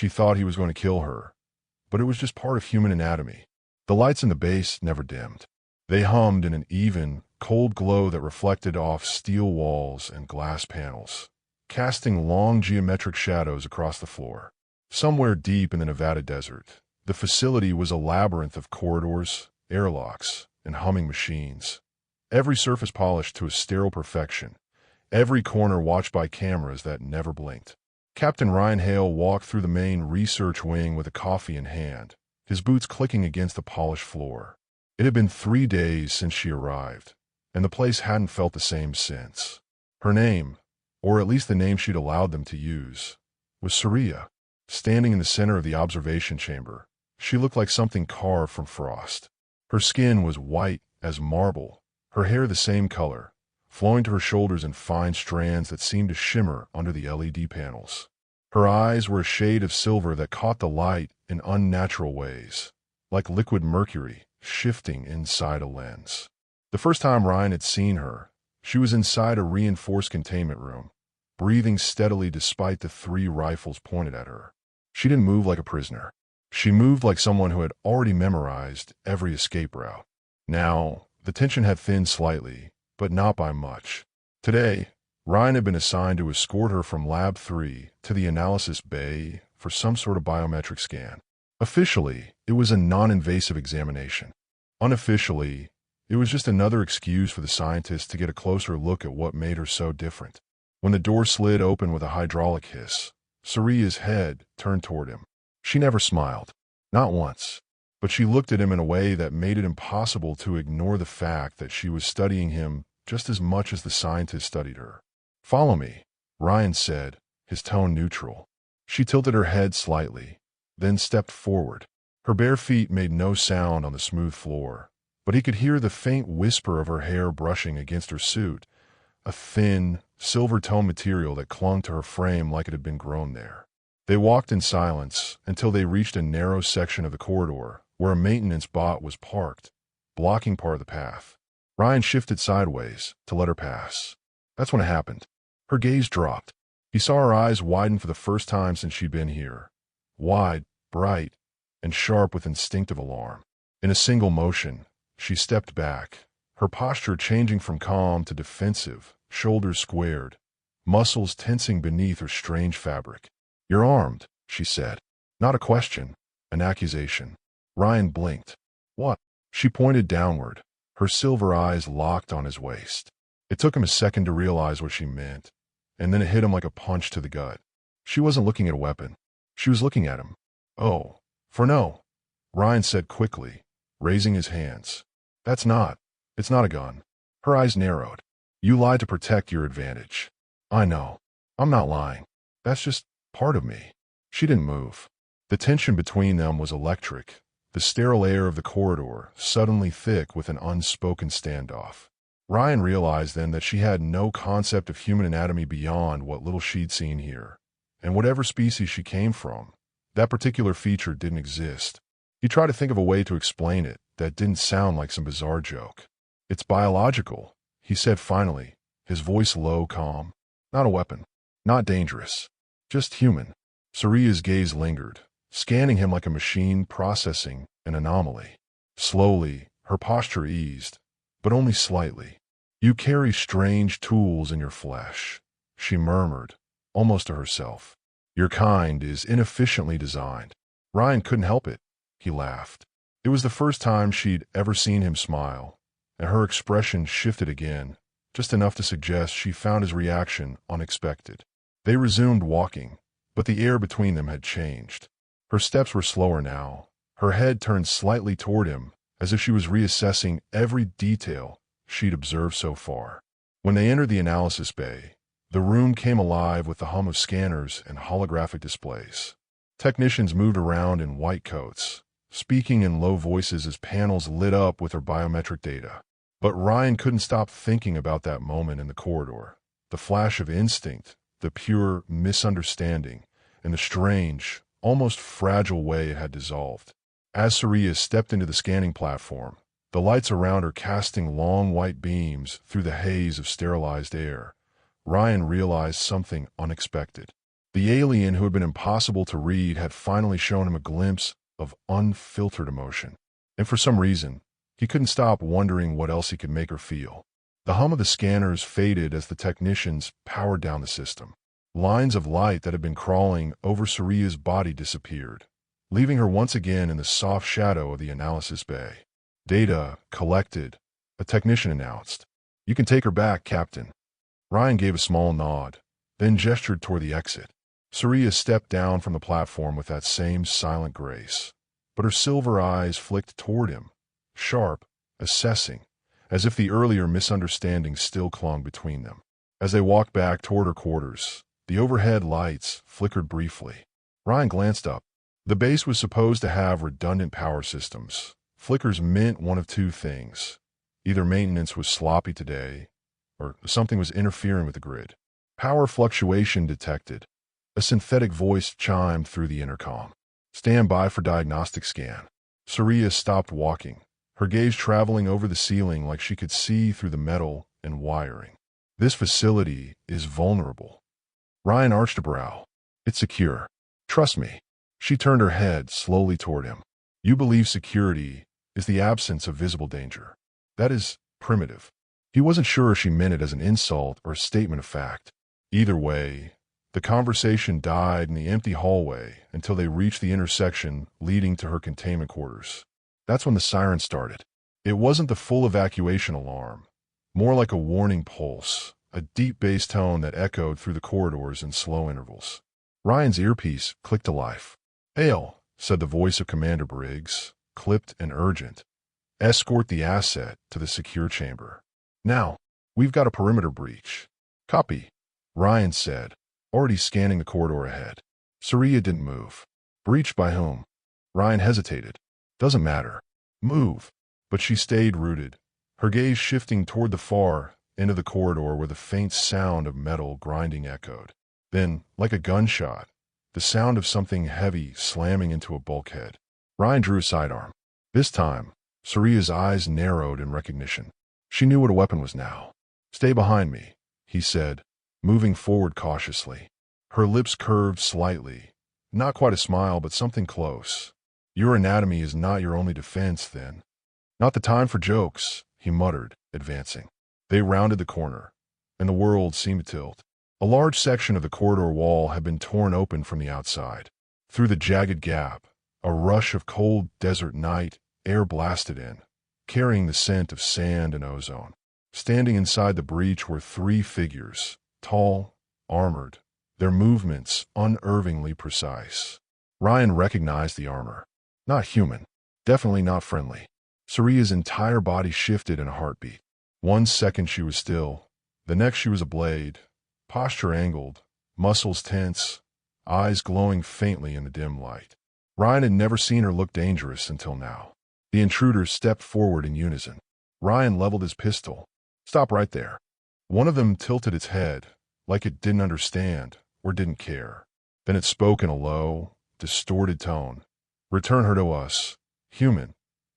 She thought he was going to kill her, but it was just part of human anatomy. The lights in the base never dimmed. They hummed in an even, cold glow that reflected off steel walls and glass panels, casting long geometric shadows across the floor. Somewhere deep in the Nevada desert, the facility was a labyrinth of corridors, airlocks, and humming machines. Every surface polished to a sterile perfection, every corner watched by cameras that never blinked. Captain Ryan Hale walked through the main research wing with a coffee in hand, his boots clicking against the polished floor. It had been 3 days since she arrived, and the place hadn't felt the same since. Her name, or at least the name she'd allowed them to use, was Saria. Standing in the center of the observation chamber, she looked like something carved from frost. Her skin was white as marble, her hair the same color, flowing to her shoulders in fine strands that seemed to shimmer under the LED panels. Her eyes were a shade of silver that caught the light in unnatural ways, like liquid mercury shifting inside a lens. The first time Ryan had seen her, she was inside a reinforced containment room, breathing steadily despite the 3 rifles pointed at her. She didn't move like a prisoner. She moved like someone who had already memorized every escape route. Now, the tension had thinned slightly, but not by much. Today, Ryan had been assigned to escort her from Lab 3 to the analysis bay for some sort of biometric scan. Officially, it was a non-invasive examination. Unofficially, it was just another excuse for the scientists to get a closer look at what made her so different. When the door slid open with a hydraulic hiss, Saria's head turned toward him. She never smiled. Not once. But she looked at him in a way that made it impossible to ignore the fact that she was studying him just as much as the scientist studied her. "Follow me," Ryan said, his tone neutral. She tilted her head slightly, then stepped forward. Her bare feet made no sound on the smooth floor, but he could hear the faint whisper of her hair brushing against her suit, a thin, silver-toned material that clung to her frame like it had been grown there. They walked in silence until they reached a narrow section of the corridor where a maintenance bot was parked, blocking part of the path. Ryan shifted sideways to let her pass. That's when it happened. Her gaze dropped. He saw her eyes widen for the first time since she'd been here. Wide, bright, and sharp with instinctive alarm. In a single motion, she stepped back, her posture changing from calm to defensive, shoulders squared, muscles tensing beneath her strange fabric. "You're armed," she said. Not a question, an accusation. Ryan blinked. "What?" She pointed downward, her silver eyes locked on his waist. It took him a second to realize what she meant, and then it hit him like a punch to the gut. She wasn't looking at a weapon. She was looking at him. "Oh, for no," Ryan said quickly, raising his hands. It's not a gun." Her eyes narrowed. "You lied to protect your advantage." "I know. I'm not lying. That's just part of me." She didn't move. The tension between them was electric, the sterile air of the corridor suddenly thick with an unspoken standoff. Ryan realized then that she had no concept of human anatomy beyond what little she'd seen here. And whatever species she came from, that particular feature didn't exist. He tried to think of a way to explain it that didn't sound like some bizarre joke. "It's biological," he said finally, his voice low, calm. "Not a weapon. Not dangerous. Just human." Saria's gaze lingered, scanning him like a machine processing an anomaly. Slowly, her posture eased, but only slightly. "You carry strange tools in your flesh," she murmured, almost to herself. "Your kind is inefficiently designed." Ryan couldn't help it. He laughed. It was the first time she'd ever seen him smile, and her expression shifted again, just enough to suggest she found his reaction unexpected. They resumed walking, but the air between them had changed. Her steps were slower now, her head turned slightly toward him, as if she was reassessing every detail she'd observed so far. When they entered the analysis bay, the room came alive with the hum of scanners and holographic displays. Technicians moved around in white coats, speaking in low voices as panels lit up with their biometric data. But Ryan couldn't stop thinking about that moment in the corridor, the flash of instinct, the pure misunderstanding, and the strange, almost fragile way it had dissolved. As Saria stepped into the scanning platform, the lights around her casting long white beams through the haze of sterilized air, Ryan realized something unexpected. The alien who had been impossible to read had finally shown him a glimpse of unfiltered emotion. And for some reason, he couldn't stop wondering what else he could make her feel. The hum of the scanners faded as the technicians powered down the system. Lines of light that had been crawling over Saria's body disappeared, leaving her once again in the soft shadow of the analysis bay. Data collected, a technician announced. "You can take her back, Captain." Ryan gave a small nod, then gestured toward the exit. Saria stepped down from the platform with that same silent grace, but her silver eyes flicked toward him, sharp, assessing, as if the earlier misunderstanding still clung between them. As they walked back toward her quarters, the overhead lights flickered briefly. Ryan glanced up. The base was supposed to have redundant power systems. Flickers meant one of two things. Either maintenance was sloppy today, or something was interfering with the grid. Power fluctuation detected. A synthetic voice chimed through the intercom. "Stand by for diagnostic scan." Saria stopped walking, her gaze traveling over the ceiling like she could see through the metal and wiring. "This facility is vulnerable." Ryan arched a brow. "It's secure. Trust me." She turned her head slowly toward him. "You believe security is the absence of visible danger. That is primitive." He wasn't sure if she meant it as an insult or a statement of fact. Either way, the conversation died in the empty hallway until they reached the intersection leading to her containment quarters. That's when the siren started. It wasn't the full evacuation alarm, more like a warning pulse, a deep bass tone that echoed through the corridors in slow intervals. Ryan's earpiece clicked to life. "Hail," said the voice of Commander Briggs, clipped and urgent. "Escort the asset to the secure chamber. Now, we've got a perimeter breach." "Copy," Ryan said, already scanning the corridor ahead. Saria didn't move. "Breached by whom?" Ryan hesitated. "Doesn't matter. Move." But she stayed rooted, her gaze shifting toward the far end of the corridor where the faint sound of metal grinding echoed. Then, like a gunshot, the sound of something heavy slamming into a bulkhead. Ryan drew a sidearm. This time, Saria's eyes narrowed in recognition. She knew what a weapon was now. "Stay behind me," he said, moving forward cautiously. Her lips curved slightly. Not quite a smile, but something close. "Your anatomy is not your only defense, then." "Not the time for jokes," he muttered, advancing. They rounded the corner, and the world seemed to tilt. A large section of the corridor wall had been torn open from the outside. Through the jagged gap, a rush of cold desert night air blasted in, carrying the scent of sand and ozone. Standing inside the breach were three figures, tall, armored, their movements unnervingly precise. Ryan recognized the armor. Not human. Definitely not friendly. Saria's entire body shifted in a heartbeat. 1 second she was still. The next she was a blade, posture angled, muscles tense, eyes glowing faintly in the dim light. Ryan had never seen her look dangerous until now. The intruders stepped forward in unison. Ryan leveled his pistol. "Stop right there." One of them tilted its head, like it didn't understand or didn't care. Then it spoke in a low, distorted tone. "Return her to us, human,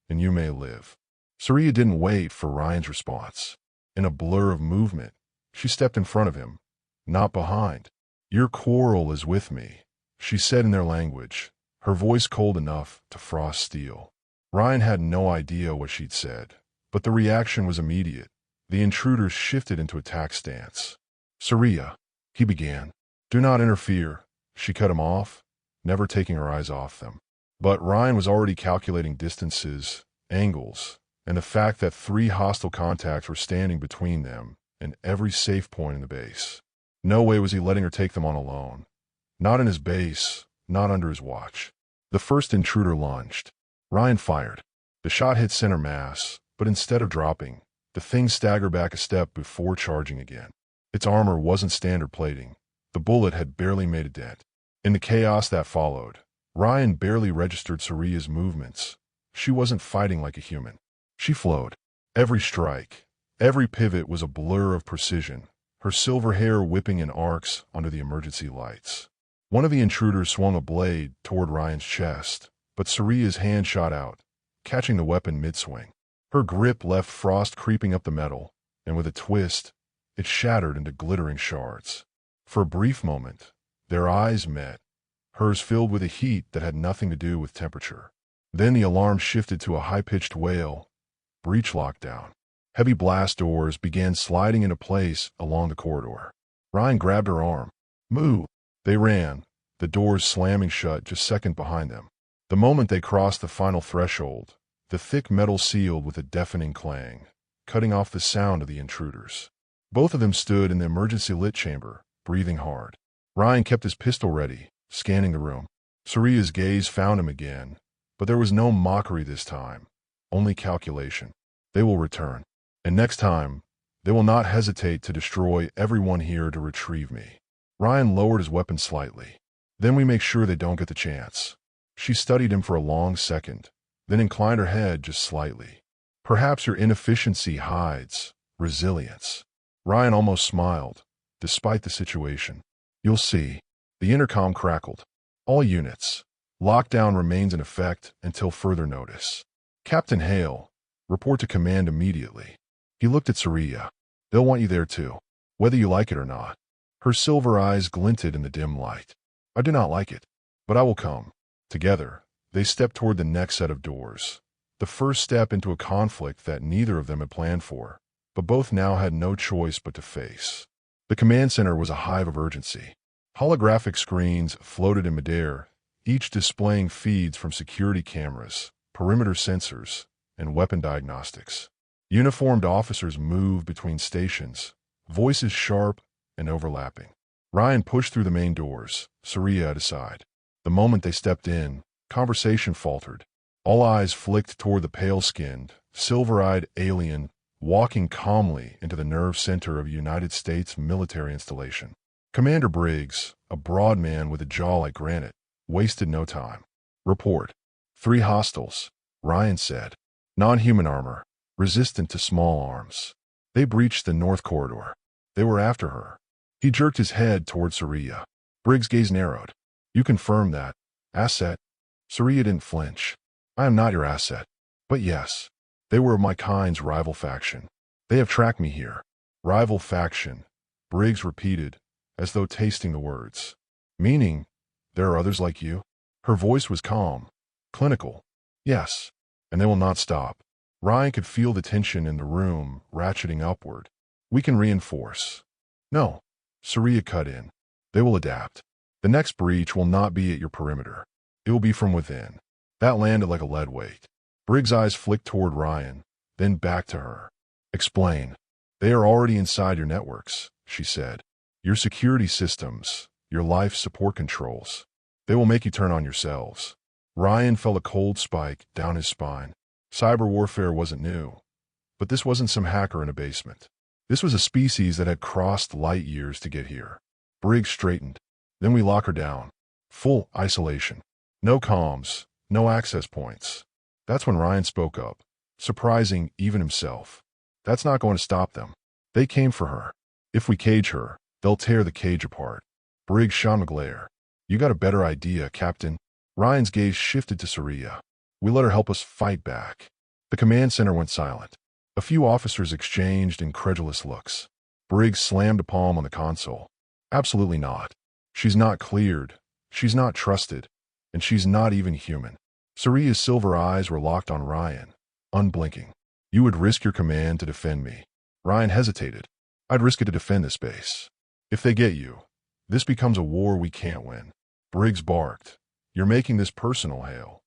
and you may live." Saria didn't wait for Ryan's response. In a blur of movement, she stepped in front of him, not behind. "Your quarrel is with me," she said in their language, her voice cold enough to frost steel. Ryan had no idea what she'd said, but the reaction was immediate. The intruders shifted into attack stance. "Saria," he began. "Do not interfere," she cut him off, never taking her eyes off them. But Ryan was already calculating distances, angles, and the fact that 3 hostile contacts were standing between them and every safe point in the base. No way was he letting her take them on alone. Not in his base, not under his watch. The first intruder lunged. Ryan fired. The shot hit center mass, but instead of dropping, the thing staggered back a step before charging again. Its armor wasn't standard plating. The bullet had barely made a dent. In the chaos that followed, Ryan barely registered Saria's movements. She wasn't fighting like a human. She flowed. Every strike, every pivot was a blur of precision, her silver hair whipping in arcs under the emergency lights. One of the intruders swung a blade toward Ryan's chest, but Saria's hand shot out, catching the weapon mid-swing. Her grip left frost creeping up the metal, and with a twist, it shattered into glittering shards. For a brief moment, Their eyes met, hers filled with a heat that had nothing to do with temperature. Then the alarm shifted to a high-pitched wail. Breach lockdown. Heavy blast doors began sliding into place along the corridor. Ryan grabbed her arm. Move! They ran, the doors slamming shut just seconds behind them. The moment they crossed the final threshold, the thick metal sealed with a deafening clang, cutting off the sound of the intruders. Both of them stood in the emergency lit chamber, breathing hard. Ryan kept his pistol ready, scanning the room. Saria's gaze found him again, but there was no mockery this time, only calculation. They will return. And next time, they will not hesitate to destroy everyone here to retrieve me. Ryan lowered his weapon slightly. Then we make sure they don't get the chance. She studied him for a long second, then inclined her head just slightly. Perhaps your inefficiency hides resilience. Ryan almost smiled, despite the situation. You'll see. The intercom crackled. All units. Lockdown remains in effect until further notice. Captain Hale, report to command immediately. He looked at Saria. They'll want you there too, whether you like it or not. Her silver eyes glinted in the dim light. I do not like it, but I will come. Together, they stepped toward the next set of doors. The first step into a conflict that neither of them had planned for, but both now had no choice but to face. The command center was a hive of urgency. Holographic screens floated in midair, each displaying feeds from security cameras, perimeter sensors, and weapon diagnostics. Uniformed officers moved between stations, voices sharp and overlapping. Ryan pushed through the main doors, Saria at his side. The moment they stepped in, conversation faltered. All eyes flicked toward the pale-skinned, silver-eyed alien walking calmly into the nerve center of a United States military installation. Commander Briggs, a broad man with a jaw like granite, wasted no time. Report. 3 hostiles, Ryan said. Non-human armor, resistant to small arms. They breached the north corridor. They were after her. He jerked his head toward Saria. Briggs' gaze narrowed. You confirm that. Asset? Saria didn't flinch. I am not your asset. But yes, they were of my kind's rival faction. They have tracked me here. Rival faction, Briggs repeated, as though tasting the words. Meaning, there are others like you? Her voice was calm, clinical. Yes, and they will not stop. Ryan could feel the tension in the room ratcheting upward. We can reinforce. No, Saria cut in. They will adapt. The next breach will not be at your perimeter. It will be from within. That landed like a lead weight. Briggs' eyes flicked toward Ryan, then back to her. Explain. They are already inside your networks, she said. Your security systems, your life support controls. They will make you turn on yourselves. Ryan felt a cold spike down his spine. Cyber warfare wasn't new. But this wasn't some hacker in a basement. This was a species that had crossed light years to get here. Briggs straightened. Then we lock her down. Full isolation. No comms, no access points. That's when Ryan spoke up, surprising even himself. That's not going to stop them. They came for her. If we cage her, they'll tear the cage apart. Briggs shone a glare. You got a better idea, Captain. Ryan's gaze shifted to Saria. We let her help us fight back. The command center went silent. A few officers exchanged incredulous looks. Briggs slammed a palm on the console. Absolutely not. She's not cleared. She's not trusted. And she's not even human. Saria's silver eyes were locked on Ryan, unblinking. You would risk your command to defend me. Ryan hesitated. I'd risk it to defend this base. If they get you, this becomes a war we can't win. Briggs barked. You're making this personal, Hale.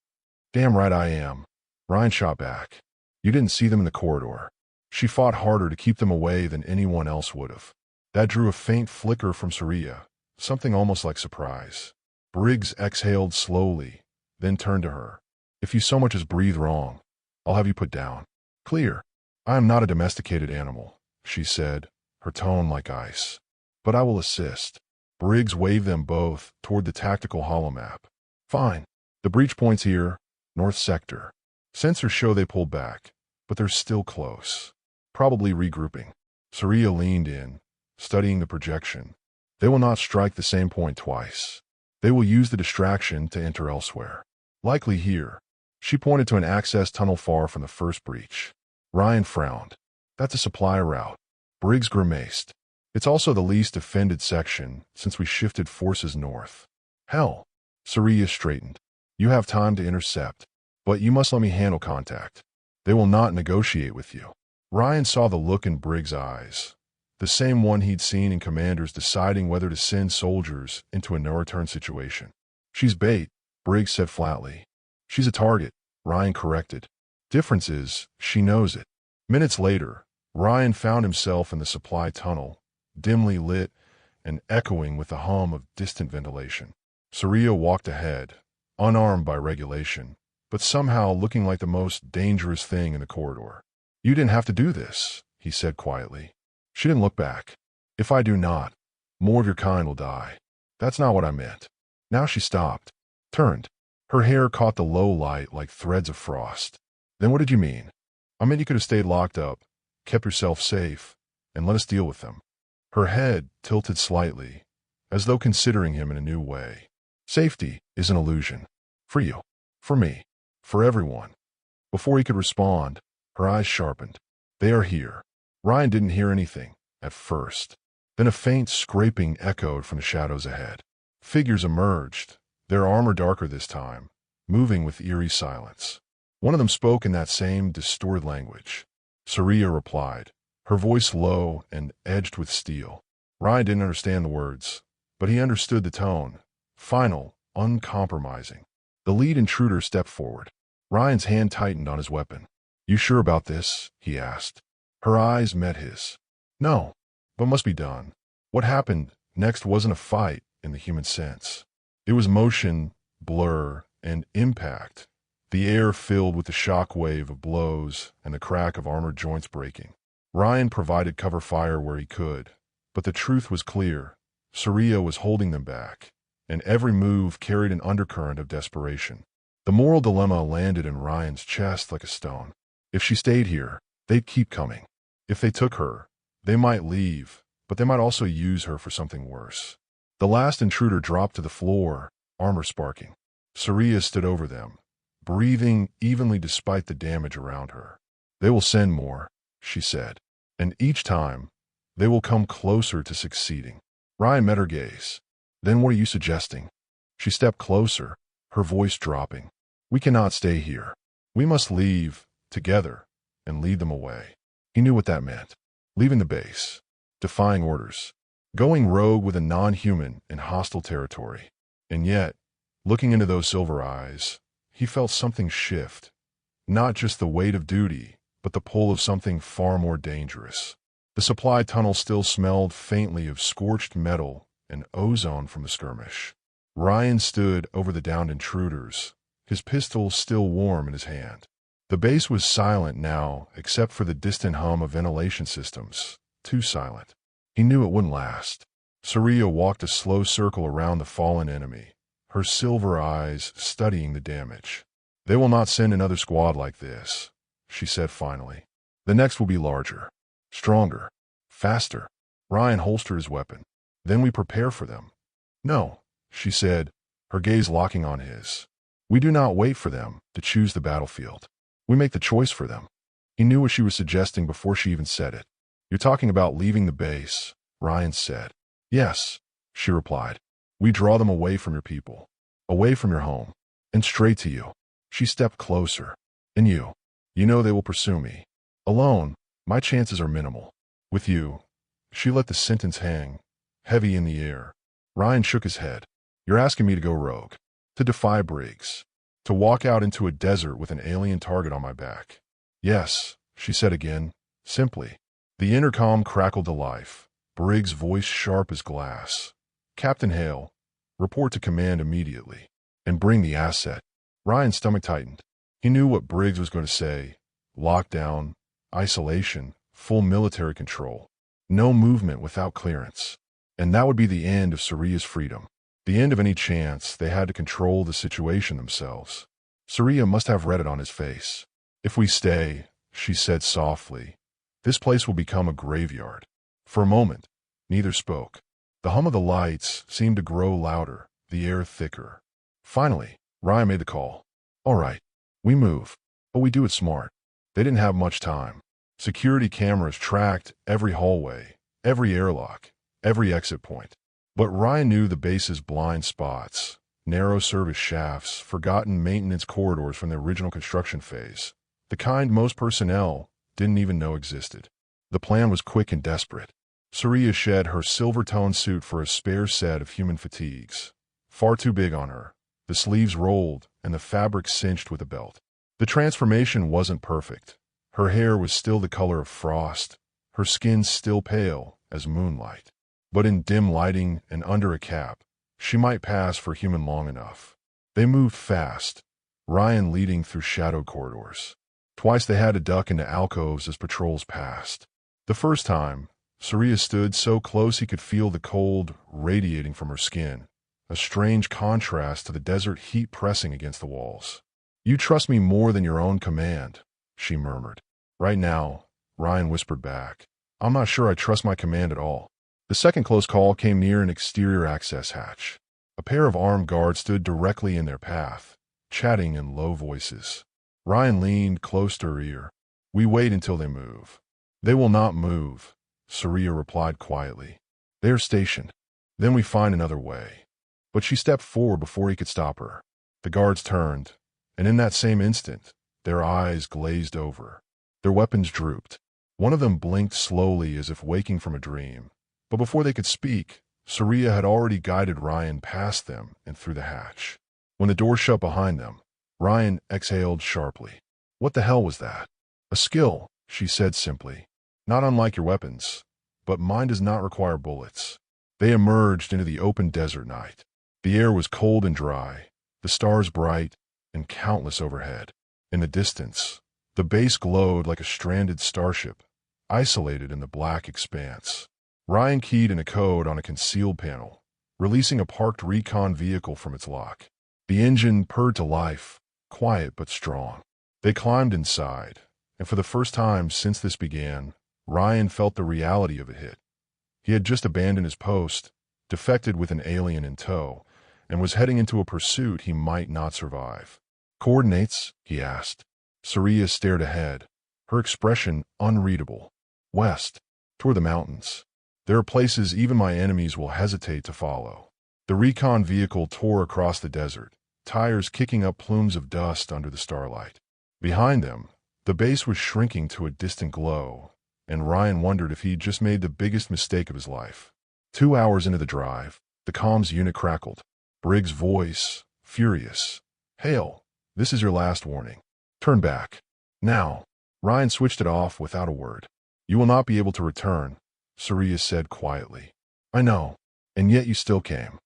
Damn right I am. Ryan shot back. You didn't see them in the corridor. She fought harder to keep them away than anyone else would have. That drew a faint flicker from Saria, something almost like surprise. Briggs exhaled slowly, then turned to her. If you so much as breathe wrong, I'll have you put down. Clear. I am not a domesticated animal, she said, her tone like ice. But I will assist. Briggs waved them both toward the tactical holomap. Fine. The breach point's here, north sector. Sensors show they pulled back, but they're still close. Probably regrouping. Saria leaned in, studying the projection. They will not strike the same point twice. They will use the distraction to enter elsewhere. Likely here. She pointed to an access tunnel far from the first breach. Ryan frowned. That's a supply route. Briggs grimaced. It's also the least defended section since we shifted forces north. Hell, Surya straightened. You have time to intercept, but you must let me handle contact. They will not negotiate with you. Ryan saw the look in Briggs' eyes, the same one he'd seen in commanders deciding whether to send soldiers into a no-return situation. She's bait, Briggs said flatly. She's a target, Ryan corrected. Difference is, she knows it. Minutes later, Ryan found himself in the supply tunnel, dimly lit and echoing with the hum of distant ventilation. Surya walked ahead, unarmed by regulation, but somehow looking like the most dangerous thing in the corridor. You didn't have to do this, he said quietly. She didn't look back. If I do not, more of your kind will die. That's not what I meant. Now she stopped, turned. Her hair caught the low light like threads of frost. Then what did you mean? I meant you could have stayed locked up, kept yourself safe, and let us deal with them. Her head tilted slightly, as though considering him in a new way. Safety is an illusion. For you. For me. For everyone. Before he could respond, her eyes sharpened. They are here. Ryan didn't hear anything, at first. Then a faint scraping echoed from the shadows ahead. Figures emerged, their armor darker this time, moving with eerie silence. One of them spoke in that same distorted language. Surya replied, her voice low and edged with steel. Ryan didn't understand the words, but he understood the tone. Final, uncompromising. The lead intruder stepped forward. Ryan's hand tightened on his weapon. You sure about this? He asked. Her eyes met his. No, but must be done. What happened next wasn't a fight in the human sense. It was motion, blur, and impact. The air filled with the shock wave of blows and the crack of armored joints breaking. Ryan provided cover fire where he could, but the truth was clear. Surya was holding them back, and every move carried an undercurrent of desperation. The moral dilemma landed in Ryan's chest like a stone. If she stayed here, they'd keep coming. If they took her, they might leave, but they might also use her for something worse. The last intruder dropped to the floor, armor sparking. Surya stood over them, breathing evenly despite the damage around her. They will send more, she said, and each time, they will come closer to succeeding. Ryan met her gaze. Then what are you suggesting? She stepped closer, her voice dropping. We cannot stay here. We must leave, together, and lead them away. He knew what that meant. Leaving the base, defying orders, going rogue with a non-human in hostile territory. And yet, looking into those silver eyes, he felt something shift. Not just the weight of duty, but the pull of something far more dangerous. The supply tunnel still smelled faintly of scorched metal and ozone from the skirmish. Ryan stood over the downed intruders, his pistol still warm in his hand. The base was silent now, except for the distant hum of ventilation systems. Too silent. He knew it wouldn't last. Surya walked a slow circle around the fallen enemy, her silver eyes studying the damage. They will not send another squad like this, she said finally. The next will be larger, stronger, faster. Ryan holstered his weapon. Then we prepare for them. No, she said, her gaze locking on his. We do not wait for them to choose the battlefield. We make the choice for them. He knew what she was suggesting before she even said it. You're talking about leaving the base, Ryan said. Yes, she replied. We draw them away from your people, away from your home, and straight to you. She stepped closer. And you know they will pursue me. Alone, my chances are minimal. With you, she let the sentence hang, heavy in the air. Ryan shook his head. You're asking me to go rogue, to defy Briggs, to walk out into a desert with an alien target on my back. Yes, she said again, simply. The intercom crackled to life, Briggs' voice sharp as glass. Captain Hale, report to command immediately, and bring the asset. Ryan's stomach tightened. He knew what Briggs was going to say. Lockdown, isolation, full military control. No movement without clearance. And that would be the end of Surya's freedom. The end of any chance they had to control the situation themselves. Surya must have read it on his face. If we stay, she said softly, this place will become a graveyard. For a moment, neither spoke. The hum of the lights seemed to grow louder, the air thicker. Finally, Ryan made the call. All right, we move, but we do it smart. They didn't have much time. Security cameras tracked every hallway, every airlock, every exit point. But Ryan knew the base's blind spots, narrow service shafts, forgotten maintenance corridors from the original construction phase, the kind most personnel didn't even know existed. The plan was quick and desperate. Surya shed her silver-toned suit for a spare set of human fatigues, far too big on her. The sleeves rolled and the fabric cinched with a belt. The transformation wasn't perfect. Her hair was still the color of frost, her skin still pale as moonlight. But in dim lighting and under a cap, she might pass for human long enough. They moved fast, Ryan leading through shadow corridors. Twice they had to duck into alcoves as patrols passed. The first time, Surya stood so close he could feel the cold radiating from her skin, a strange contrast to the desert heat pressing against the walls. "You trust me more than your own command," she murmured. "Right now," Ryan whispered back, "I'm not sure I trust my command at all." The second close call came near an exterior access hatch. A pair of armed guards stood directly in their path, chatting in low voices. Ryan leaned close to her ear. "We wait until they move." "They will not move," Surya replied quietly. "They are stationed. Then we find another way." But she stepped forward before he could stop her. The guards turned, and in that same instant, their eyes glazed over. Their weapons drooped. One of them blinked slowly as if waking from a dream. But before they could speak, Surya had already guided Ryan past them and through the hatch. When the door shut behind them, Ryan exhaled sharply. "What the hell was that?" "A skill," she said simply. "Not unlike your weapons, but mine does not require bullets." They emerged into the open desert night. The air was cold and dry, the stars bright and countless overhead. In the distance, the base glowed like a stranded starship, isolated in the black expanse. Ryan keyed in a code on a concealed panel, releasing a parked recon vehicle from its lock. The engine purred to life, quiet but strong. They climbed inside, and for the first time since this began, Ryan felt the reality of it hit. He had just abandoned his post, defected with an alien in tow, and was heading into a pursuit he might not survive. "Coordinates?" he asked. Surya stared ahead, her expression unreadable. "West, toward the mountains. There are places even my enemies will hesitate to follow." The recon vehicle tore across the desert, tires kicking up plumes of dust under the starlight. Behind them, the base was shrinking to a distant glow, and Ryan wondered if he'd just made the biggest mistake of his life. 2 hours into the drive, the comms unit crackled. Briggs' voice, furious. "Hale, this is your last warning. Turn back. Now." Ryan switched it off without a word. "You will not be able to return," Surya said quietly. "I know, and yet you still came."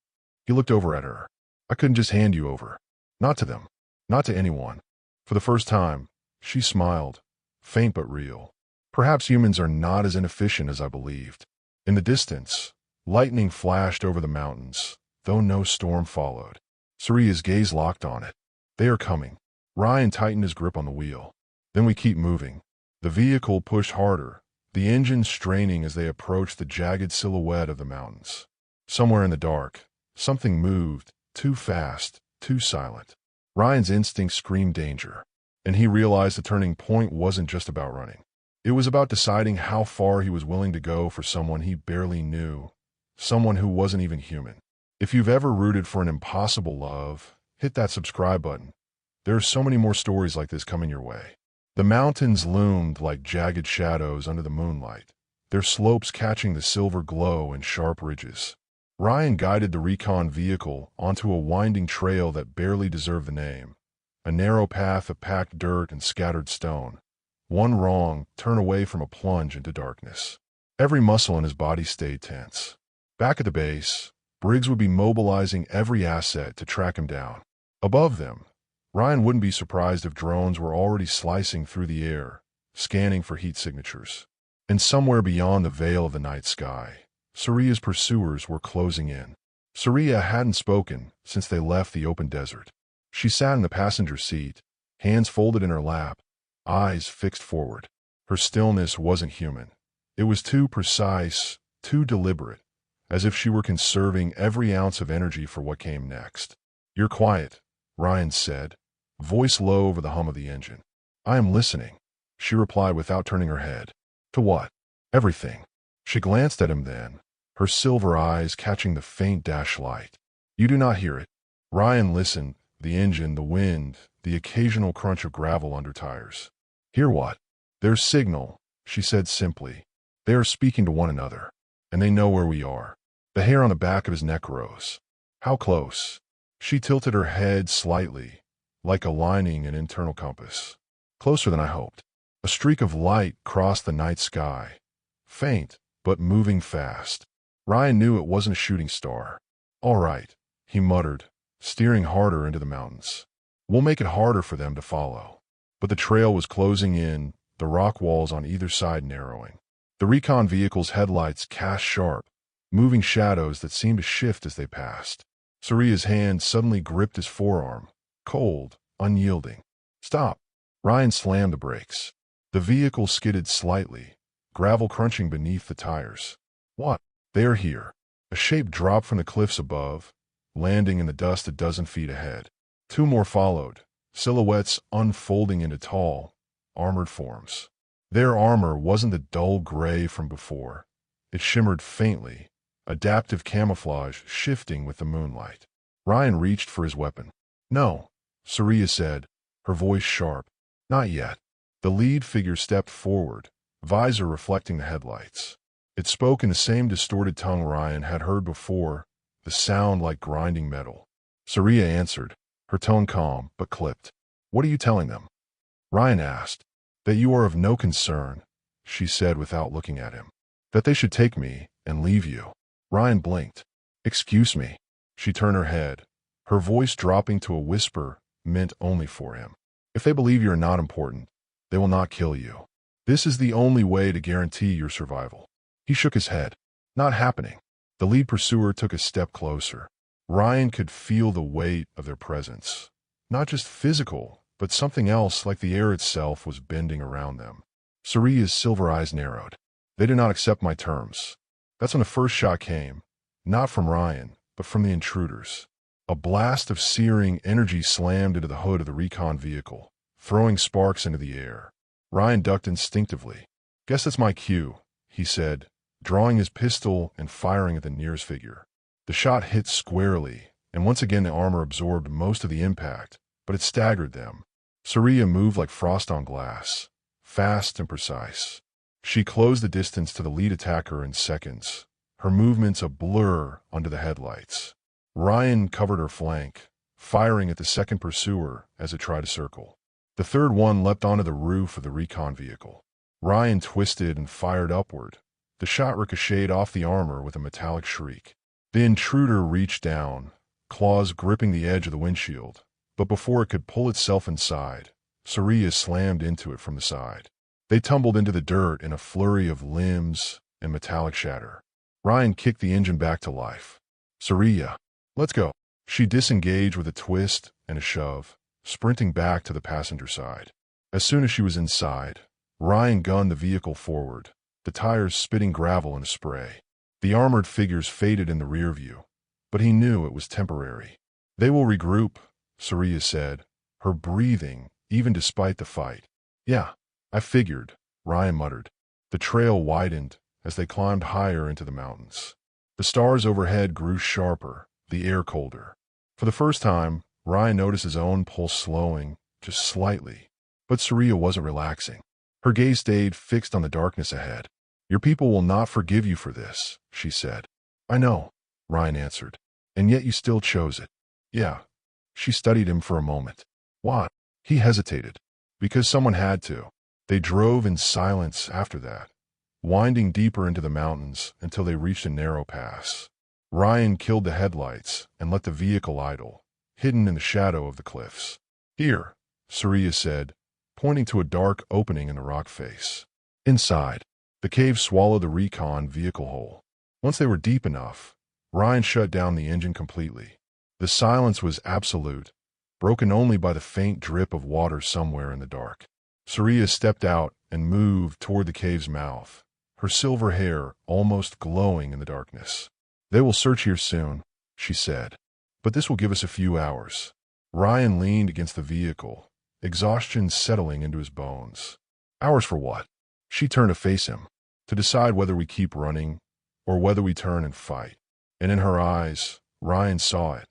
He looked over at her. "I couldn't just hand you over. Not to them. Not to anyone." For the first time, she smiled, faint but real. "Perhaps humans are not as inefficient as I believed." In the distance, lightning flashed over the mountains, though no storm followed. Surya's gaze locked on it. "They are coming." Ryan tightened his grip on the wheel. "Then we keep moving." The vehicle pushed harder, the engine straining as they approached the jagged silhouette of the mountains. Somewhere in the dark, something moved, too fast, too silent. Ryan's instinct screamed danger, and he realized the turning point wasn't just about running. It was about deciding how far he was willing to go for someone he barely knew, someone who wasn't even human. If you've ever rooted for an impossible love, hit that subscribe button. There are so many more stories like this coming your way. The mountains loomed like jagged shadows under the moonlight, their slopes catching the silver glow in sharp ridges. Ryan guided the recon vehicle onto a winding trail that barely deserved the name, a narrow path of packed dirt and scattered stone. One wrong turn away from a plunge into darkness. Every muscle in his body stayed tense. Back at the base, Briggs would be mobilizing every asset to track him down. Above them, Ryan wouldn't be surprised if drones were already slicing through the air, scanning for heat signatures. And somewhere beyond the veil of the night sky, Surya's pursuers were closing in. Surya hadn't spoken since they left the open desert. She sat in the passenger seat, hands folded in her lap, eyes fixed forward. Her stillness wasn't human. It was too precise, too deliberate, as if she were conserving every ounce of energy for what came next. "You're quiet," Ryan said, voice low over the hum of the engine. "I am listening," she replied without turning her head. "To what?" "Everything." She glanced at him then, her silver eyes catching the faint dash light. You do not hear it. Ryan listened, the engine, the wind, the occasional crunch of gravel under tires. Hear what? Their signal, she said simply. They are speaking to one another, and they know where we are. The hair on the back of his neck rose. How close? She tilted her head slightly, like aligning an internal compass. Closer than I hoped. A streak of light crossed the night sky. Faint, but moving fast. Ryan knew it wasn't a shooting star. All right, he muttered, steering harder into the mountains. We'll make it harder for them to follow. But the trail was closing in, the rock walls on either side narrowing. The recon vehicle's headlights cast sharp, moving shadows that seemed to shift as they passed. Saria's hand suddenly gripped his forearm, cold, unyielding. Stop! Ryan slammed the brakes. The vehicle skidded slightly, gravel crunching beneath the tires. What? They are here. A shape dropped from the cliffs above, landing in the dust a dozen feet ahead. Two more followed, silhouettes unfolding into tall, armored forms. Their armor wasn't the dull gray from before. It shimmered faintly, adaptive camouflage shifting with the moonlight. Ryan reached for his weapon. No, Saria said, her voice sharp. Not yet. The lead figure stepped forward, visor reflecting the headlights. It spoke in the same distorted tongue Ryan had heard before, the sound like grinding metal. Saria answered, her tone calm but clipped. What are you telling them? Ryan asked. That you are of no concern, she said without looking at him. That they should take me and leave you. Ryan blinked. Excuse me. She turned her head, her voice dropping to a whisper meant only for him. If they believe you are not important, they will not kill you. This is the only way to guarantee your survival. He shook his head. Not happening. The lead pursuer took a step closer. Ryan could feel the weight of their presence. Not just physical, but something else like the air itself was bending around them. Saria's silver eyes narrowed. They did not accept my terms. That's when the first shot came. Not from Ryan, but from the intruders. A blast of searing energy slammed into the hood of the recon vehicle, throwing sparks into the air. Ryan ducked instinctively. Guess that's my cue, he said, drawing his pistol and firing at the nearest figure. The shot hit squarely, and once again the armor absorbed most of the impact, but it staggered them. Saria moved like frost on glass, fast and precise. She closed the distance to the lead attacker in seconds, her movements a blur under the headlights. Ryan covered her flank, firing at the second pursuer as it tried to circle. The third one leapt onto the roof of the recon vehicle. Ryan twisted and fired upward. The shot ricocheted off the armor with a metallic shriek. The intruder reached down, claws gripping the edge of the windshield, but before it could pull itself inside, Saria slammed into it from the side. They tumbled into the dirt in a flurry of limbs and metallic shatter. Ryan kicked the engine back to life. Saria, let's go. She disengaged with a twist and a shove, sprinting back to the passenger side. As soon as she was inside, Ryan gunned the vehicle forward, the tires spitting gravel and spray. The armored figures faded in the rear view, but he knew it was temporary. They will regroup, Saria said, her breathing, even despite the fight. Yeah, I figured, Ryan muttered. The trail widened as they climbed higher into the mountains. The stars overhead grew sharper, the air colder. For the first time, Ryan noticed his own pulse slowing, just slightly. But Saria wasn't relaxing. Her gaze stayed fixed on the darkness ahead. Your people will not forgive you for this, she said. I know, Ryan answered. And yet you still chose it. Yeah. She studied him for a moment. What? He hesitated. Because someone had to. They drove in silence after that, winding deeper into the mountains until they reached a narrow pass. Ryan killed the headlights and let the vehicle idle, hidden in the shadow of the cliffs. Here, Saria said, pointing to a dark opening in the rock face. Inside, the cave swallowed the recon vehicle whole. Once they were deep enough, Ryan shut down the engine completely. The silence was absolute, broken only by the faint drip of water somewhere in the dark. Saria stepped out and moved toward the cave's mouth, her silver hair almost glowing in the darkness. They will search here soon, she said. But this will give us a few hours. Ryan leaned against the vehicle, exhaustion settling into his bones. Hours for what? She turned to face him. to decide whether we keep running or whether we turn and fight. And in her eyes, Ryan saw it.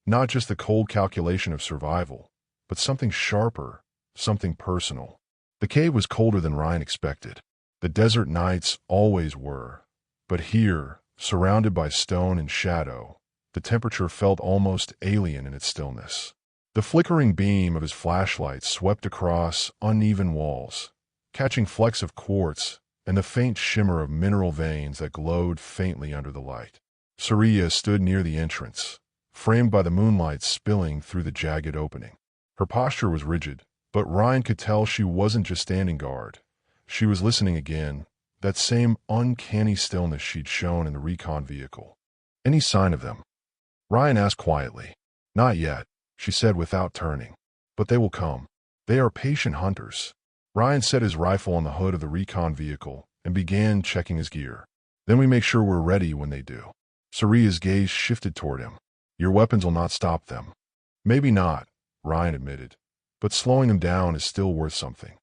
Not just the cold calculation of survival, but something sharper, something personal. The cave was colder than Ryan expected. The desert nights always were. But here, surrounded by stone and shadow, the temperature felt almost alien in its stillness. The flickering beam of his flashlight swept across uneven walls, catching flecks of quartz and the faint shimmer of mineral veins that glowed faintly under the light. Surya stood near the entrance, framed by the moonlight spilling through the jagged opening. Her posture was rigid, but Ryan could tell she wasn't just standing guard. She was listening again, that same uncanny stillness she'd shown in the recon vehicle. Any sign of them? Ryan asked quietly. Not yet, she said without turning. But they will come. They are patient hunters. Ryan set his rifle on the hood of the recon vehicle and began checking his gear. Then we make sure we're ready when they do. Surya's gaze shifted toward him. Your weapons will not stop them. Maybe not, Ryan admitted, but slowing them down is still worth something.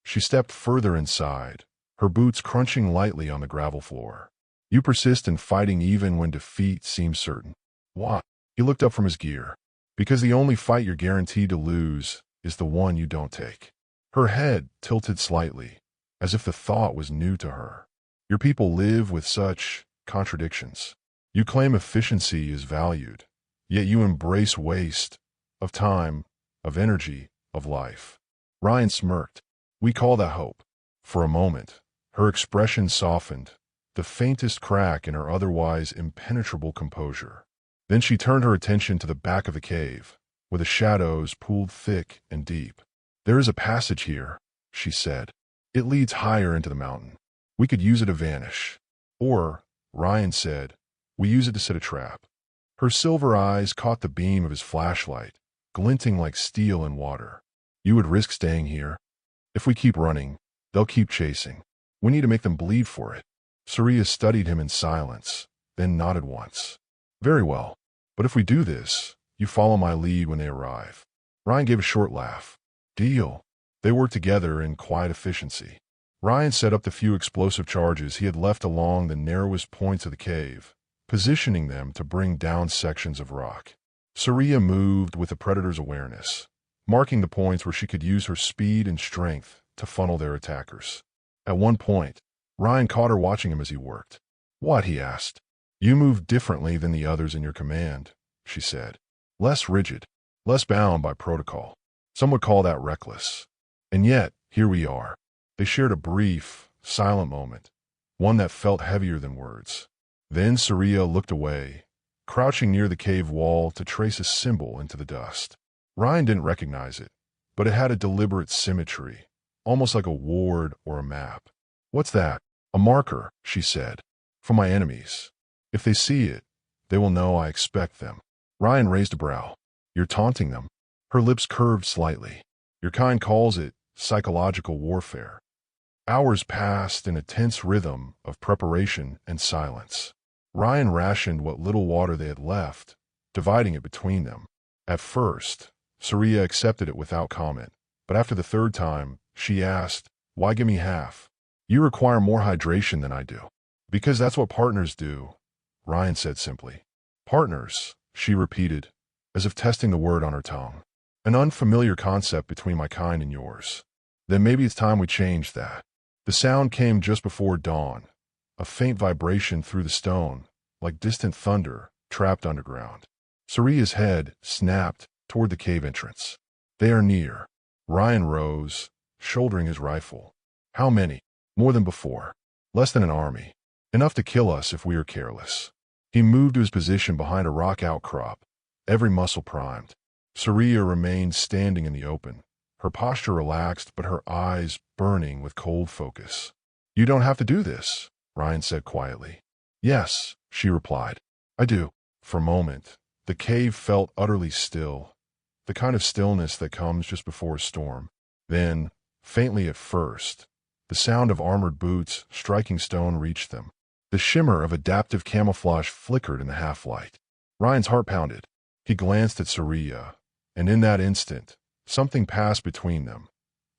She stepped further inside, her boots crunching lightly on the gravel floor. You persist in fighting even when defeat seems certain. Why? He looked up from his gear. Because the only fight you're guaranteed to lose is the one you don't take. Her head tilted slightly, as if the thought was new to her. Your people live with such contradictions. You claim efficiency is valued, yet you embrace waste of time, of energy, of life. Ryan smirked. We call that hope. For a moment, her expression softened, the faintest crack in her otherwise impenetrable composure. Then she turned her attention to the back of the cave, where the shadows pooled thick and deep. There is a passage here, she said. It leads higher into the mountain. We could use it to vanish. Or, Ryan said, we use it to set a trap. Her silver eyes caught the beam of his flashlight, glinting like steel in water. You would risk staying here. If we keep running, they'll keep chasing. We need to make them bleed for it. Surya studied him in silence, then nodded once. Very well. But if we do this, you follow my lead when they arrive. Ryan gave a short laugh. Deal. They worked together in quiet efficiency. Ryan set up the few explosive charges he had left along the narrowest points of the cave, positioning them to bring down sections of rock. Surya moved with the predator's awareness, marking the points where she could use her speed and strength to funnel their attackers. At one point, Ryan caught her watching him as he worked. What? He asked. You move differently than the others in your command, she said. Less rigid, less bound by protocol. Some would call that reckless. And yet, here we are. They shared a brief, silent moment, one that felt heavier than words. Then Surya looked away, crouching near the cave wall to trace a symbol into the dust. Ryan didn't recognize it, but it had a deliberate symmetry, almost like a ward or a map. What's that? A marker, she said. For my enemies. If they see it, they will know I expect them. Ryan raised a brow. You're taunting them. Her lips curved slightly. Your kind calls it psychological warfare. Hours passed in a tense rhythm of preparation and silence. Ryan rationed what little water they had left, dividing it between them. At first, Surya accepted it without comment, but after the third time, she asked, Why give me half? You require more hydration than I do. Because that's what partners do, Ryan said simply. Partners, she repeated, as if testing the word on her tongue. An unfamiliar concept between my kind and yours. Then maybe it's time we change that. The sound came just before dawn, a faint vibration through the stone, like distant thunder trapped underground. Surya's head snapped toward the cave entrance. They are near. Ryan rose, shouldering his rifle. How many? More than before. Less than an army. Enough to kill us if we are careless. He moved to his position behind a rock outcrop, every muscle primed. Surya remained standing in the open, her posture relaxed but her eyes burning with cold focus. You don't have to do this, Ryan said quietly. Yes, she replied. I do. For a moment, the cave felt utterly still, the kind of stillness that comes just before a storm. Then, faintly at first, the sound of armored boots striking stone reached them. The shimmer of adaptive camouflage flickered in the half-light. Ryan's heart pounded. He glanced at Surya, and in that instant, something passed between them.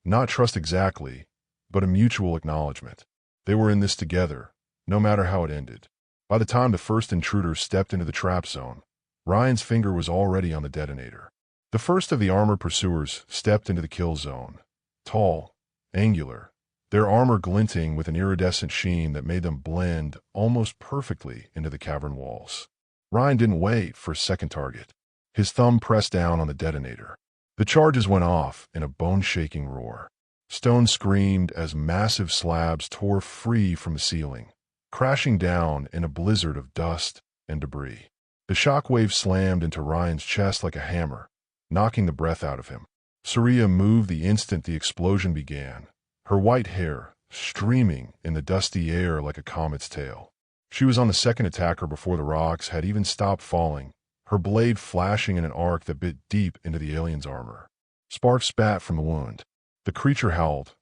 Not trust exactly, but a mutual acknowledgement. They were in this together, no matter how it ended. By the time the first intruder stepped into the trap zone, Ryan's finger was already on the detonator. The first of the armored pursuers stepped into the kill zone. Tall, angular, their armor glinting with an iridescent sheen that made them blend almost perfectly into the cavern walls. Ryan didn't wait for a second target. His thumb pressed down on the detonator. The charges went off in a bone-shaking roar. Stone screamed as massive slabs tore free from the ceiling, crashing down in a blizzard of dust and debris. The shockwave slammed into Ryan's chest like a hammer, knocking the breath out of him. Saria moved the instant the explosion began, her white hair streaming in the dusty air like a comet's tail. She was on the second attacker before the rocks had even stopped falling, her blade flashing in an arc that bit deep into the alien's armor. Sparks spat from the wound. The creature howled,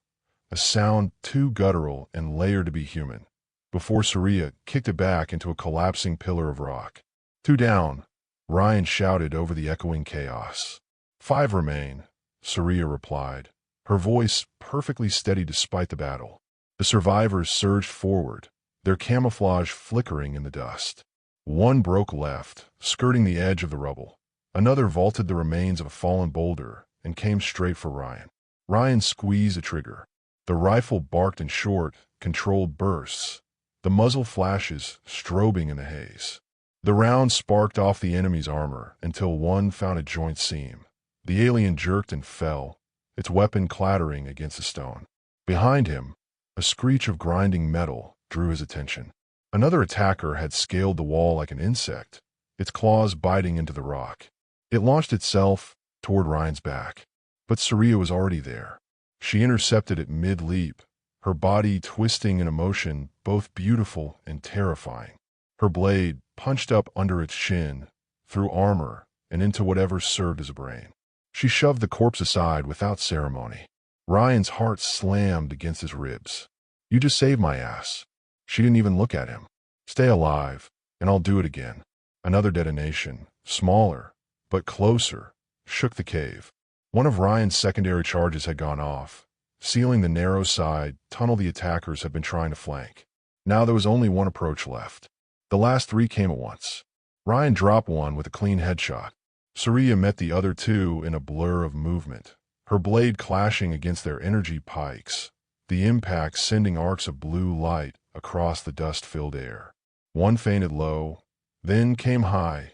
a sound too guttural and layered to be human, before Saria kicked it back into a collapsing pillar of rock. 2 down, Ryan shouted over the echoing chaos. 5 remain, Saria replied, her voice perfectly steady despite the battle. The survivors surged forward, their camouflage flickering in the dust. 1 broke left, skirting the edge of the rubble. Another vaulted the remains of a fallen boulder and came straight for Ryan. Ryan squeezed the trigger. The rifle barked in short, controlled bursts, the muzzle flashes strobing in the haze. The round sparked off the enemy's armor until one found a joint seam. The alien jerked and fell, its weapon clattering against the stone. Behind him, a screech of grinding metal drew his attention. Another attacker had scaled the wall like an insect, its claws biting into the rock. It launched itself toward Ryan's back, but Saria was already there. She intercepted it mid-leap, her body twisting in a motion both beautiful and terrifying. Her blade punched up under its chin, through armor, and into whatever served as a brain. She shoved the corpse aside without ceremony. Ryan's heart slammed against his ribs. "You just saved my ass." She didn't even look at him. "Stay alive, and I'll do it again." Another detonation, smaller, but closer, shook the cave. One of Ryan's secondary charges had gone off, sealing the narrow side tunnel the attackers had been trying to flank. Now there was only one approach left. The last 3 came at once. Ryan dropped one with a clean headshot. Saria met the other 2 in a blur of movement, her blade clashing against their energy pikes, the impact sending arcs of blue light across the dust-filled air. One fainted low, then came high,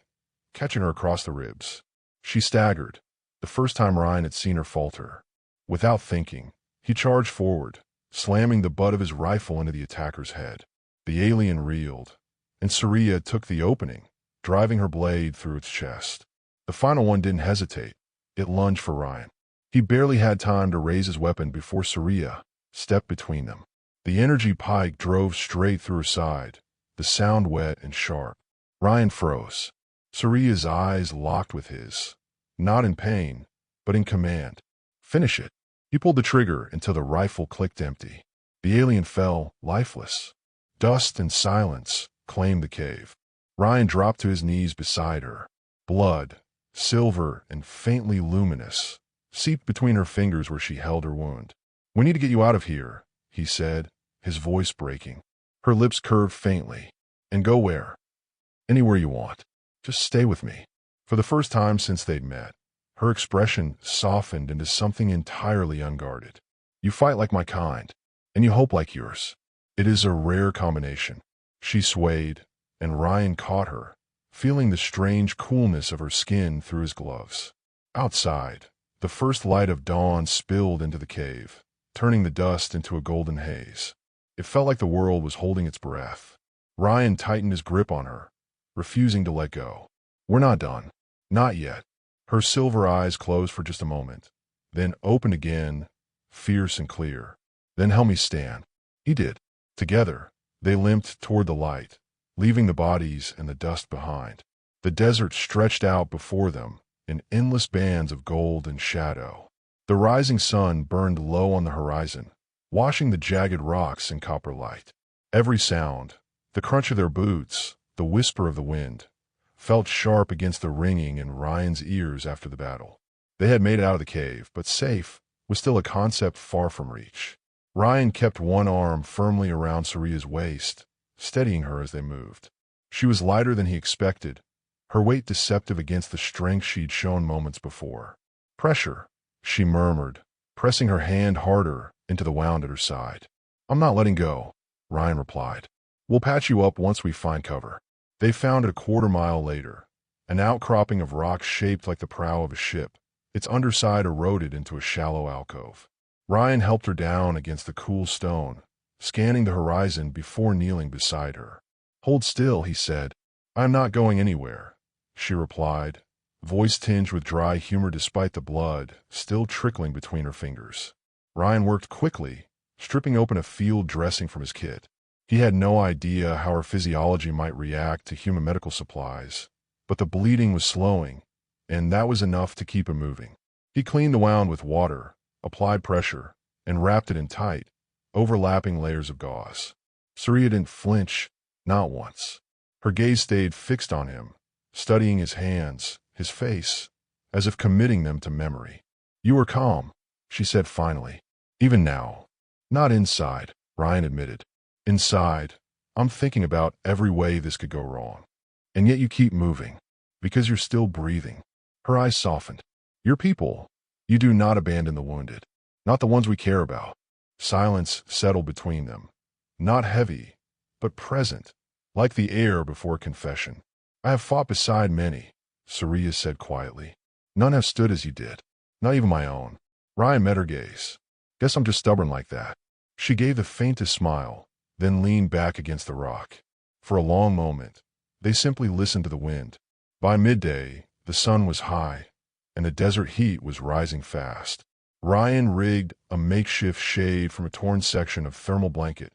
catching her across the ribs. She staggered, the first time Ryan had seen her falter. Without thinking, he charged forward, slamming the butt of his rifle into the attacker's head. The alien reeled, and Saria took the opening, driving her blade through its chest. The final one didn't hesitate. It lunged for Ryan. He barely had time to raise his weapon before Saria stepped between them. The energy pike drove straight through her side, the sound wet and sharp. Ryan froze. Saria's eyes locked with his, not in pain, but in command. "Finish it." He pulled the trigger until the rifle clicked empty. The alien fell, lifeless. Dust and silence claimed the cave. Ryan dropped to his knees beside her. Blood, silver and faintly luminous, seeped between her fingers where she held her wound. "We need to get you out of here," he said, his voice breaking. Her lips curved faintly. "And go where?" "Anywhere you want. Just stay with me." For the first time since they'd met, her expression softened into something entirely unguarded. "You fight like my kind, and you hope like yours. It is a rare combination." She swayed, and Ryan caught her, feeling the strange coolness of her skin through his gloves. Outside, the first light of dawn spilled into the cave, turning the dust into a golden haze. It felt like the world was holding its breath. Ryan tightened his grip on her, refusing to let go. "We're not done. Not yet." Her silver eyes closed for just a moment, then opened again, fierce and clear. "Then help me stand." He did. Together, they limped toward the light, leaving the bodies and the dust behind. The desert stretched out before them in endless bands of gold and shadow. The rising sun burned low on the horizon, washing the jagged rocks in copper light. Every sound, the crunch of their boots, the whisper of the wind, felt sharp against the ringing in Ryan's ears after the battle. They had made it out of the cave, but safe was still a concept far from reach. Ryan kept one arm firmly around Saria's waist, steadying her as they moved. She was lighter than he expected, her weight deceptive against the strength she'd shown moments before. Pressure, she murmured, pressing her hand harder into the wound at her side. I'm not letting go, Ryan replied. We'll patch you up once we find cover. They found it a quarter-mile later, an outcropping of rock shaped like the prow of a ship, its underside eroded into a shallow alcove. Ryan helped her down against the cool stone, scanning the horizon before kneeling beside her. Hold still, he said. I'm not going anywhere, she replied, voice tinged with dry humor despite the blood still trickling between her fingers. Ryan worked quickly, stripping open a field dressing from his kit. He had no idea how her physiology might react to human medical supplies, but the bleeding was slowing, and that was enough to keep him moving. He cleaned the wound with water, applied pressure, and wrapped it in tight, overlapping layers of gauze. Saria didn't flinch, not once. Her gaze stayed fixed on him, studying his hands, his face, as if committing them to memory. You were calm, she said finally. Even now. Not inside, Ryan admitted. Inside, I'm thinking about every way this could go wrong. And yet you keep moving, because you're still breathing. Her eyes softened. Your people. You do not abandon the wounded. Not the ones we care about. Silence settled between them. Not heavy, but present, like the air before confession. I have fought beside many, Saria said quietly. None have stood as you did. Not even my own. Ryan met her gaze. Guess I'm just stubborn like that. She gave the faintest smile, then leaned back against the rock. For a long moment, they simply listened to the wind. By midday, the sun was high, and the desert heat was rising fast. Ryan rigged a makeshift shade from a torn section of thermal blanket,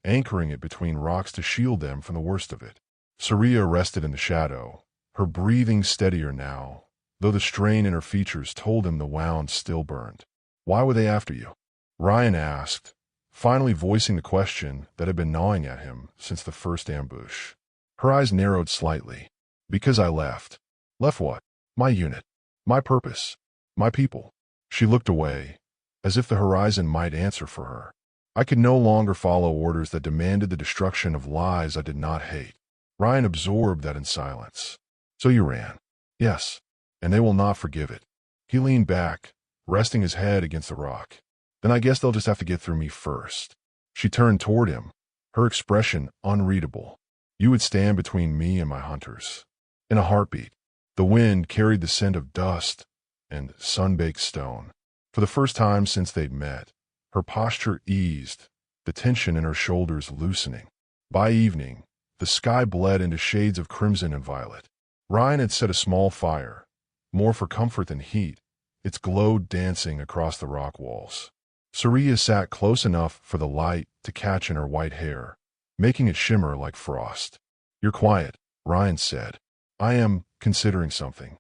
anchoring it between rocks to shield them from the worst of it. Saria rested in the shadow, her breathing steadier now, though the strain in her features told him the wound still burned. Why were they after you? Ryan asked, finally voicing the question that had been gnawing at him since the first ambush. Her eyes narrowed slightly. Because I left. Left what? My unit. My purpose. My people. She looked away, as if the horizon might answer for her. I could no longer follow orders that demanded the destruction of lives I did not hate. Ryan absorbed that in silence. So you ran. Yes, and they will not forgive it. He leaned back, resting his head against the rock. Then I guess they'll just have to get through me first. She turned toward him, her expression unreadable. You would stand between me and my hunters. In a heartbeat, the wind carried the scent of dust and sun-baked stone. For the first time since they'd met, her posture eased, the tension in her shoulders loosening. By evening, the sky bled into shades of crimson and violet. Ryan had set a small fire, more for comfort than heat, its glow dancing across the rock walls. Saria sat close enough for the light to catch in her white hair, making it shimmer like frost. You're quiet, Ryan said. I am considering something.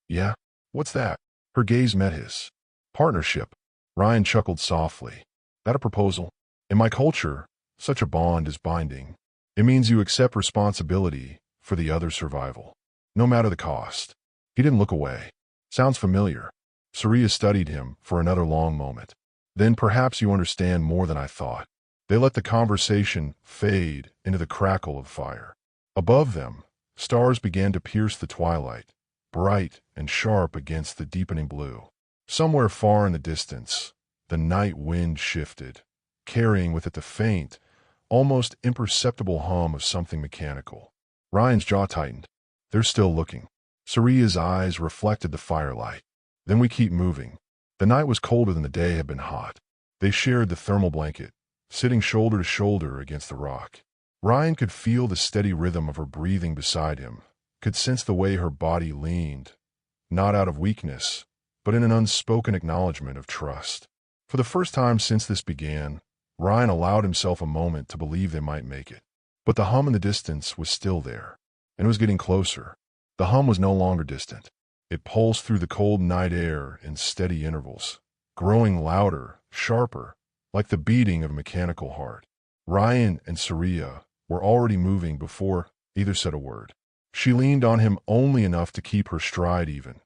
Yeah? What's that? Her gaze met his. Partnership. Ryan chuckled softly. That a proposal? In my culture, such a bond is binding. It means you accept responsibility for the other's survival, no matter the cost. He didn't look away. Sounds familiar. Saria studied him for another long moment. Then perhaps you understand more than I thought. They let the conversation fade into the crackle of fire. Above them, stars began to pierce the twilight, bright and sharp against the deepening blue. Somewhere far in the distance, the night wind shifted, carrying with it the faint, almost imperceptible hum of something mechanical. Ryan's jaw tightened. They're still looking. Saria's eyes reflected the firelight. Then we keep moving. The night was colder than the day had been hot. They shared the thermal blanket, sitting shoulder to shoulder against the rock. Ryan could feel the steady rhythm of her breathing beside him, could sense the way her body leaned, not out of weakness, but in an unspoken acknowledgement of trust. For the first time since this began, Ryan allowed himself a moment to believe they might make it. But the hum in the distance was still there, and it was getting closer. The hum was no longer distant. It pulsed through the cold night air in steady intervals, growing louder, sharper, like the beating of a mechanical heart. Ryan and Saria were already moving before either said a word. She leaned on him only enough to keep her stride even.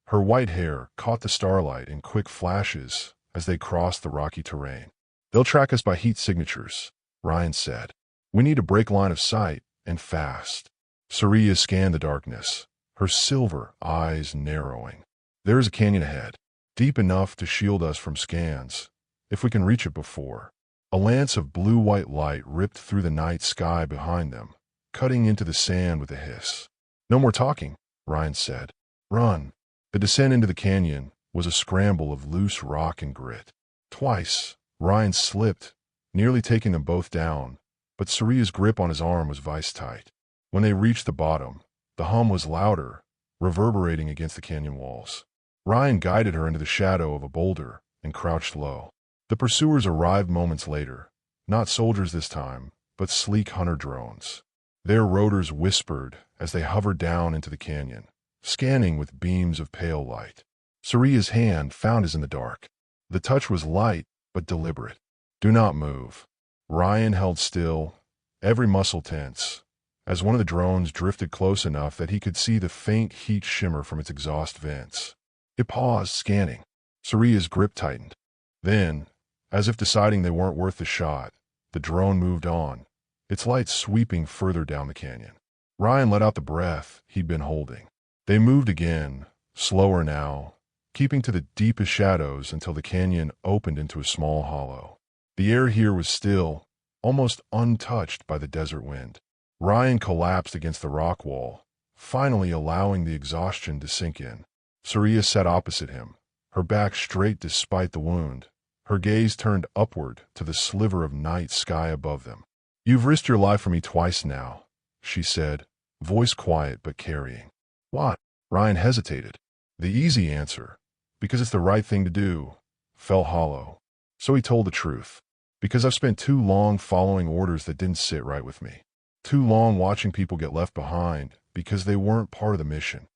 Her white hair caught the starlight in quick flashes as they crossed the rocky terrain. They'll track us by heat signatures, Ryan said. We need to break line of sight, and fast. Saria scanned the darkness, her silver eyes narrowing. There is a canyon ahead, deep enough to shield us from scans, if we can reach it before. A lance of blue-white light ripped through the night sky behind them, cutting into the sand with a hiss. No more talking, Ryan said. Run. The descent into the canyon was a scramble of loose rock and grit. Twice, Ryan slipped, nearly taking them both down, but Saria's grip on his arm was vice-tight. When they reached the bottom, the hum was louder, reverberating against the canyon walls. Ryan guided her into the shadow of a boulder and crouched low. The pursuers arrived moments later, not soldiers this time, but sleek hunter drones. Their rotors whispered as they hovered down into the canyon, scanning with beams of pale light. Saria's hand found his in the dark. The touch was light but deliberate. Do not move. Ryan held still, every muscle tense, as one of the drones drifted close enough that he could see the faint heat shimmer from its exhaust vents. It paused, scanning. Saria's grip tightened. Then, as if deciding they weren't worth the shot, the drone moved on, its light sweeping further down the canyon. Ryan let out the breath he'd been holding. They moved again, slower now, keeping to the deepest shadows until the canyon opened into a small hollow. The air here was still, almost untouched by the desert wind. Ryan collapsed against the rock wall, finally allowing the exhaustion to sink in. Saria sat opposite him, her back straight despite the wound, her gaze turned upward to the sliver of night sky above them. You've risked your life for me twice now, she said, voice quiet but carrying. What? Ryan hesitated. The easy answer, because it's the right thing to do, fell hollow. So he told the truth. Because I've spent too long following orders that didn't sit right with me. Too long watching people get left behind because they weren't part of the mission.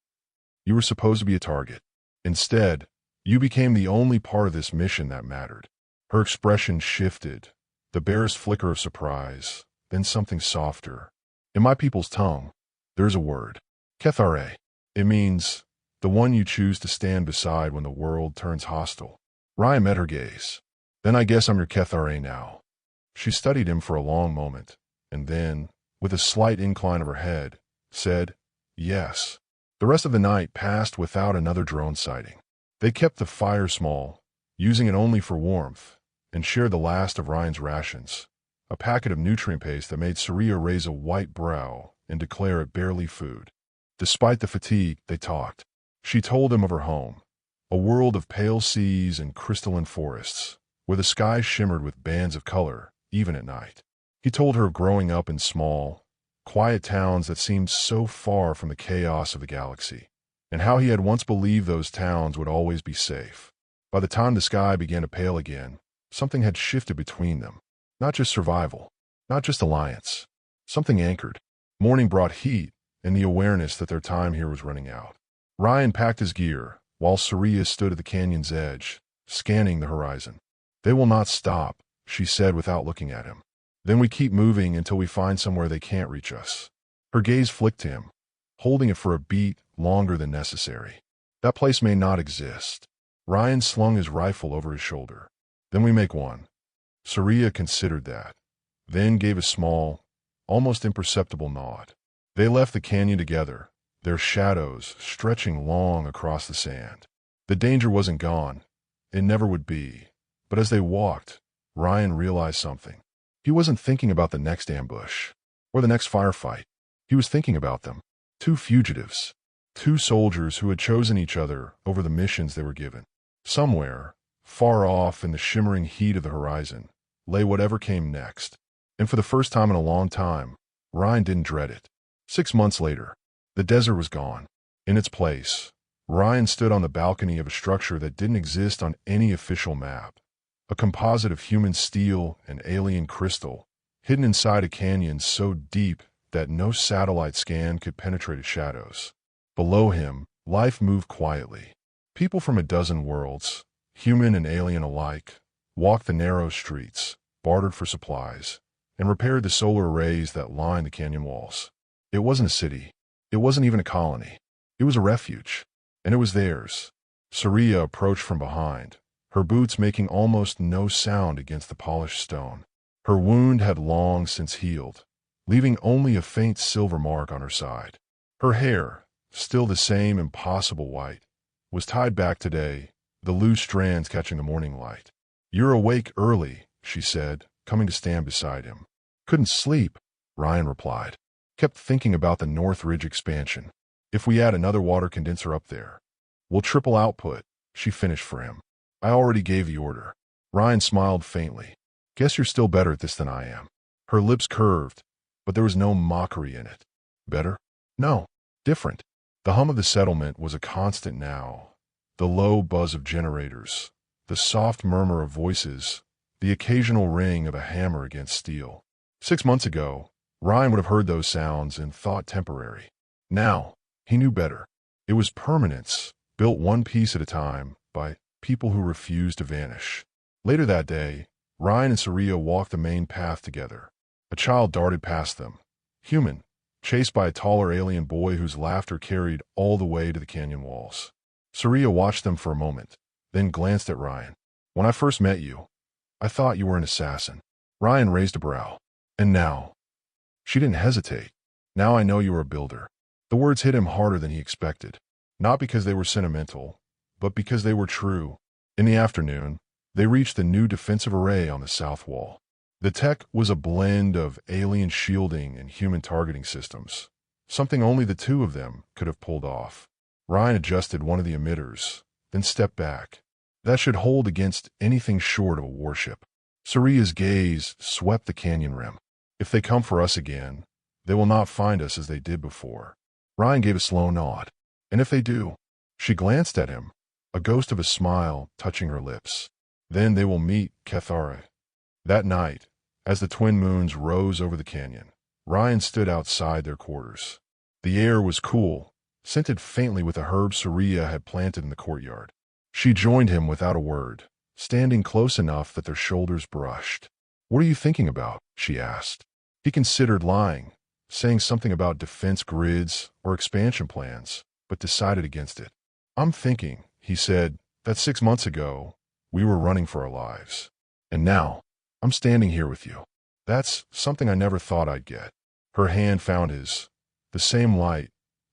You were supposed to be a target. Instead, you became the only part of this mission that mattered. Her expression shifted, the barest flicker of surprise, then something softer. In my people's tongue, there's a word. Kethare. It means the one you choose to stand beside when the world turns hostile. Ryan met her gaze. Then I guess I'm your Kethare now. She studied him for a long moment, and then, with a slight incline of her head, said, yes. The rest of the night passed without another drone sighting. They kept the fire small, using it only for warmth, and shared the last of Ryan's rations, a packet of nutrient paste that made Saria raise a white brow and declare it barely food. Despite the fatigue, they talked. She told him of her home, a world of pale seas and crystalline forests, where the sky shimmered with bands of color, even at night. He told her of growing up in small, quiet towns that seemed so far from the chaos of the galaxy, and how he had once believed those towns would always be safe. By the time the sky began to pale again, something had shifted between them. Not just survival, not just alliance. Something anchored. Morning brought heat and the awareness that their time here was running out. Ryan packed his gear, while Saria stood at the canyon's edge, scanning the horizon. They will not stop, she said without looking at him. Then we keep moving until we find somewhere they can't reach us. Her gaze flicked to him, holding it for a beat longer than necessary. That place may not exist. Ryan slung his rifle over his shoulder. Then we make one. Saria considered that, then gave a small, almost imperceptible nod. They left the canyon together, their shadows stretching long across the sand. The danger wasn't gone. It never would be. But as they walked, Ryan realized something. He wasn't thinking about the next ambush or the next firefight. He was thinking about them. Two fugitives. Two soldiers who had chosen each other over the missions they were given. Somewhere, far off in the shimmering heat of the horizon, lay whatever came next. And for the first time in a long time, Ryan didn't dread it. 6 months later, the desert was gone. In its place, Ryan stood on the balcony of a structure that didn't exist on any official map. A composite of human steel and alien crystal, hidden inside a canyon so deep that no satellite scan could penetrate its shadows. Below him, life moved quietly. People from a dozen worlds, human and alien alike, walked the narrow streets, bartered for supplies, and repaired the solar arrays that lined the canyon walls. It wasn't a city. It wasn't even a colony. It was a refuge, and it was theirs. Saria approached from behind, her boots making almost no sound against the polished stone. Her wound had long since healed, leaving only a faint silver mark on her side. Her hair, still the same impossible white, was tied back today, the loose strands catching the morning light. "You're awake early," she said, coming to stand beside him. "Couldn't sleep," Ryan replied. "Kept thinking about the North Ridge expansion. If we add another water condenser up there, we'll triple output," she finished for him. "I already gave the order." Ryan smiled faintly. "Guess you're still better at this than I am." Her lips curved, but there was no mockery in it. "Better? No, different." The hum of the settlement was a constant now. The low buzz of generators, the soft murmur of voices, the occasional ring of a hammer against steel. 6 months ago, Ryan would have heard those sounds and thought temporary. Now, he knew better. It was permanence, built one piece at a time by people who refused to vanish. Later that day, Ryan and Saria walked the main path together. A child darted past them, human, chased by a taller alien boy whose laughter carried all the way to the canyon walls. Saria watched them for a moment, then glanced at Ryan. "When I first met you, I thought you were an assassin." Ryan raised a brow. "And now?" She didn't hesitate. "Now I know you were a builder." The words hit him harder than he expected, not because they were sentimental, but because they were true. In the afternoon, they reached the new defensive array on the south wall. The tech was a blend of alien shielding and human targeting systems, something only the two of them could have pulled off. Ryan adjusted one of the emitters, then stepped back. That should hold against anything short of a warship. Saria's gaze swept the canyon rim. "If they come for us again, they will not find us as they did before." Ryan gave a slow nod. "And if they do?" She glanced at him, a ghost of a smile touching her lips. "Then they will meet Kethara." That night, as the twin moons rose over the canyon, Ryan stood outside their quarters. The air was cool, scented faintly with the herbs Saria had planted in the courtyard. She joined him without a word, standing close enough that their shoulders brushed. "What are you thinking about?" she asked. He considered lying, saying something about defense grids or expansion plans, but decided against it. "I'm thinking," he said, "that 6 months ago, we were running for our lives. And now, I'm standing here with you. That's something I never thought I'd get." Her hand found his, the same light,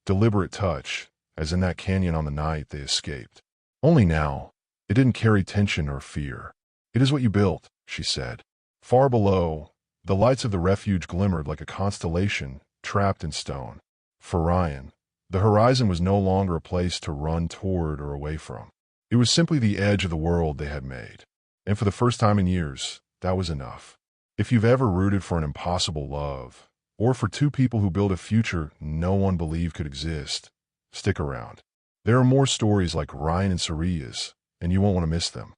deliberate touch as in that canyon on the night they escaped. Only now, it didn't carry tension or fear. "It is what you built," she said. Far below, the lights of the refuge glimmered like a constellation trapped in stone. For Ryan, the horizon was no longer a place to run toward or away from. It was simply the edge of the world they had made. And for the first time in years, that was enough. If you've ever rooted for an impossible love, or for two people who build a future no one believed could exist, stick around. There are more stories like Ryan and Saria's, and you won't want to miss them.